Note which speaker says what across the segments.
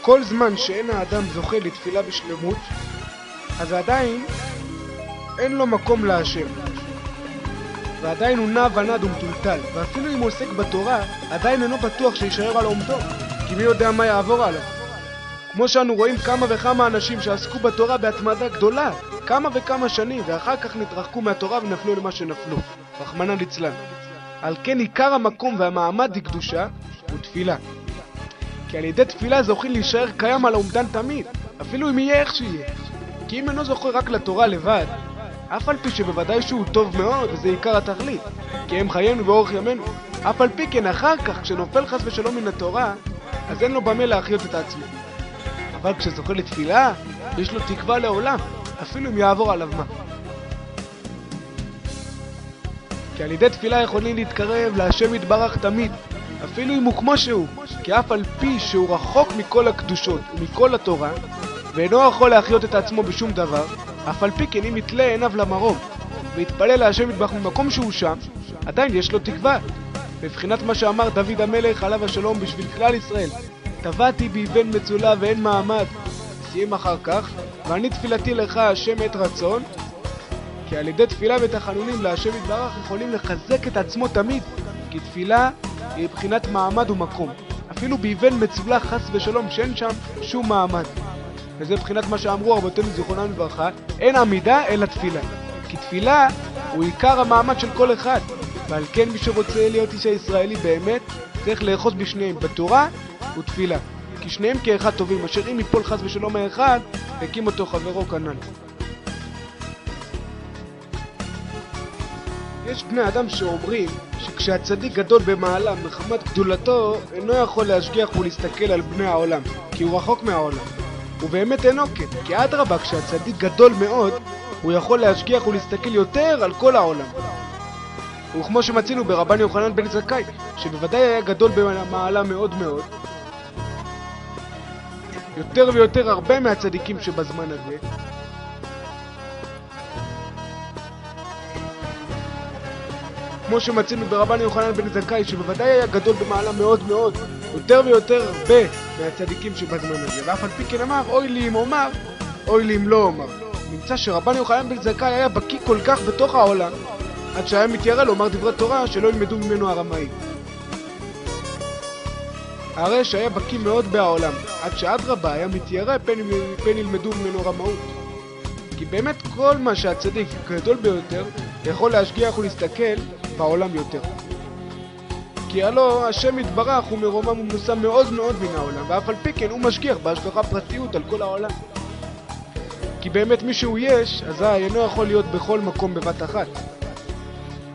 Speaker 1: כל זמן שאין האדם זוכה לתפילה בשלמות, אז עדיין אין לו מקום להשם, ועדיין הוא נע ונד ומטולטל, ואפילו אם הוא עוסק בתורה, עדיין אינו בטוח שישאר על עומדו, כי מי יודע מה יעבור עליו. כמו שאנו רואים כמה וכמה אנשים שעסקו בתורה בהתמדה גדולה, כמה וכמה שנים, ואחר כך נתרחקו מהתורה ונפלו למה שנפלו, רחמנא ליצלן. על כן עיקר המקום והמעמד לקדושה הוא תפילה. כי על ידי תפילה זוכים להישאר קיים על העומדן תמיד, אפילו אם יהיה איך שיהיה. כי אם אינו זוכה רק לתורה לבד, אף על פי שבוודאי שהוא טוב מאוד, וזה עיקר התכלית, כי הם חיינו ואורך ימינו, אף על פי כן אחר כך, כשנופל חס ושלום מן התורה, אז אין לו במה להחיות את עצמו. אבל כשזוכה לתפילה, יש לו תקווה לעולם, אפילו אם יעבור עליו מה. כי על ידי תפילה יכולים להתקרב להשם יתברך תמיד, אפילו אם הוא כמו שהוא, כי אף על פי שהוא רחוק מכל הקדושות ומכל התורה, ואינו יכול להחיות את עצמו בשום דבר, אף על פי כן אם יתלה עיניו למרום ויתפלל להשם יתברך ממקום שהוא שם, עדיין יש לו תקווה. בבחינת מה שאמר דוד המלך עליו השלום בשביל כלל ישראל, טבעתי בי בן מצולה ואין מעמד. סיים אחר כך, ואני תפילתי לך השם את רצון, כי על ידי תפילה ותחנונים להשם יתברך יכולים לחזק את עצמו תמיד, כי תפילה היא בחינת מעמד ומקום, אפילו באבן מצולה חס ושלום שאין שם שום מעמד. וזה בחינת מה שאמרו רבותינו זיכרונם לברכה, אין עמידה אלא תפילה, כי תפילה הוא עיקר המעמד של כל אחד, ועל כן מי שרוצה להיות איש הישראלי באמת צריך לאחוז בשניהם, בתורה ותפילה, כי שניהם כאחד טובים, אשר אם יפול חס ושלום האחד הקים אותו חברו כנ"ל. יש בני אדם שאומרים שכשהצדיק גדול במעלה מחמת גדולתו אינו יכול להשגיח ולהסתכל על בני העולם, כי הוא רחוק מהעולם. ובאמת אינו כן, כי אדרבה, כשהצדיק גדול מאוד הוא יכול להשגיח ולהסתכל יותר על כל העולם. וכמו שמצינו ברבן יוחנן בן זכאי, שבוודאי היה גדול במעלה מאוד מאוד, יותר ויותר הרבה מהצדיקים שבזמן הזה, כמו שמצינו ברבן יוחנן בן זכאי, שבוודאי היה גדול במעלה מאוד מאוד, יותר ויותר הרבה מהצדיקים שבזמן הזה, ואף על פי כן אמר, אוי לי אם אומר, אוי לי אם לא אומר. נמצא שרבן יוחנן בן זכאי היה בקיא כל כך בתוך העולם, עד שהיה מתיירא לומר דברי תורה שלא ילמדו ממנו הרמאים. הרי שהיה בקיא מאוד בעולם, עד שאדרבה היה מתיירא פן ילמדו ממנו רמאות. כי באמת כל מה שהצדיק גדול ביותר יכול להשגיח ולהסתכל בעולם יותר. כי הלא השם יתברך הוא מרומם ומנוסה מאוד מאוד מן העולם, ואף על פי כן הוא משגיח בהשגחה פרטיות על כל העולם. כי באמת מי שהוא יש, אזי אינו יכול להיות בכל מקום בבת אחת.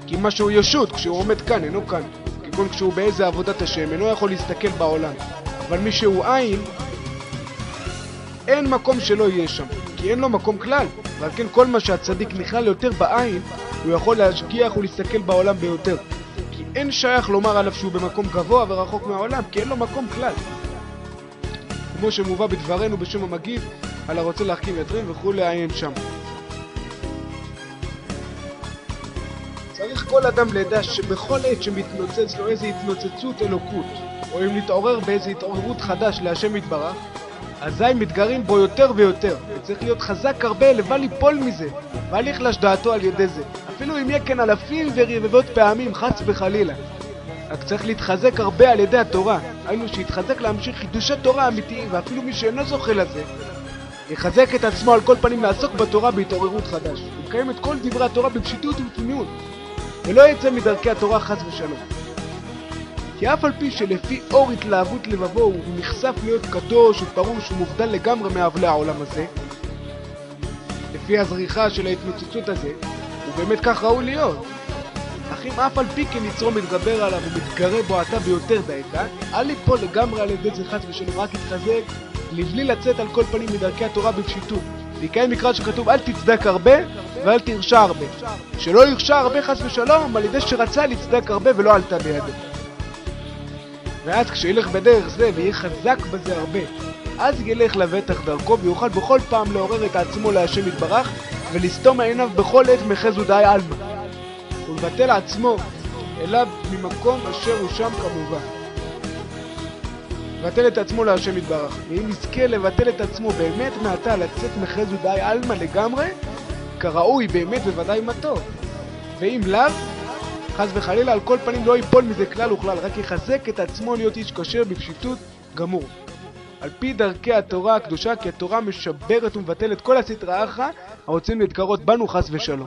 Speaker 1: כי מה שהוא ישות, כשהוא עומד כאן, אינו כאן. כגון כשהוא באיזה עבודת השם, אינו יכול להסתכל בעולם. אבל מי שהוא עין, אין מקום שלא יהיה שם, כי אין לו מקום כלל. ועל כן כל מה שהצדיק נכלל יותר בעין, הוא יכול להשגיח ולהסתכל בעולם ביותר. כי אין שייך לומר עליו שהוא במקום גבוה ורחוק מהעולם, כי אין לו מקום כלל. כמו שמובא בדברנו בשם המגיב, על הרוצה להחכים יתרים וכו' לעיין שם. צריך כל אדם לדע שבכל עת שמתנוצץ לו איזו התנוצצות אלוקות, או אם להתעורר באיזו התעוררות חדש להשם יתברך, אזי מתגרים בו יותר ויותר, וצריך להיות חזק הרבה לבל ליפול מזה, ואל יחלש דעתו על ידי זה, אפילו אם יהיה כן אלפים ורבבות פעמים, חס וחלילה. רק צריך להתחזק הרבה על ידי התורה, היינו שיתחזק להמשיך חידושי תורה אמיתיים, ואפילו מי שאינו זוכה לזה, יחזק את עצמו על כל פנים לעסוק בתורה בהתעוררות חדש, ומקיים את כל דברי התורה בפשיטות ובתמימות, ולא יצא מדרכי התורה חס ושלום. כי אף על פי שלפי אור התלהבות לבבו הוא נחשף להיות קדוש ופרוש ומובדל לגמרי מעבלי העולם הזה, לפי הזריחה של ההתנוצצות הזה, הוא באמת כך ראוי להיות. אך אם אף על פי כן יצרו מתגבר עליו ומתגרה בו עתה ביותר דאיקה, אל ליפול לגמרי על ידי זה חס ושלום, רק יתחזק לבלי לצאת על כל פנים מדרכי התורה בפשיטות. ויקיים מקרא שכתוב אל תצדק הרבה ואל תרשע הרבה, שלא ירשע הרבה חס ושלום על ידי שרצה לצדק הרבה ולא עלתה בידו. ואז כשילך בדרך זה ויהיה חזק בזה הרבה, אז ילך לבטח דרכו ויוכל בכל פעם לעורר את עצמו להשם יתברך ולסתום עיניו בכל עת מחז ודאי עלמא, ולבטל עצמו אליו ממקום אשר הוא שם כמובן. לבטל את עצמו להשם יתברך. ואם יזכה לבטל את עצמו באמת מעתה, לצאת מחז ודאי אלמה לגמרי, כראוי באמת בוודאי מה טוב. ואם לאו, חס וחלילה על כל פנים לא ייפול מזה כלל וכלל, רק יחזק את עצמו להיות איש כשר בפשיטות גמור. על פי דרכי התורה הקדושה, כי התורה משברת ומבטלת כל הסטרא אחרא הרוצים להתקרות בנו חס ושלום.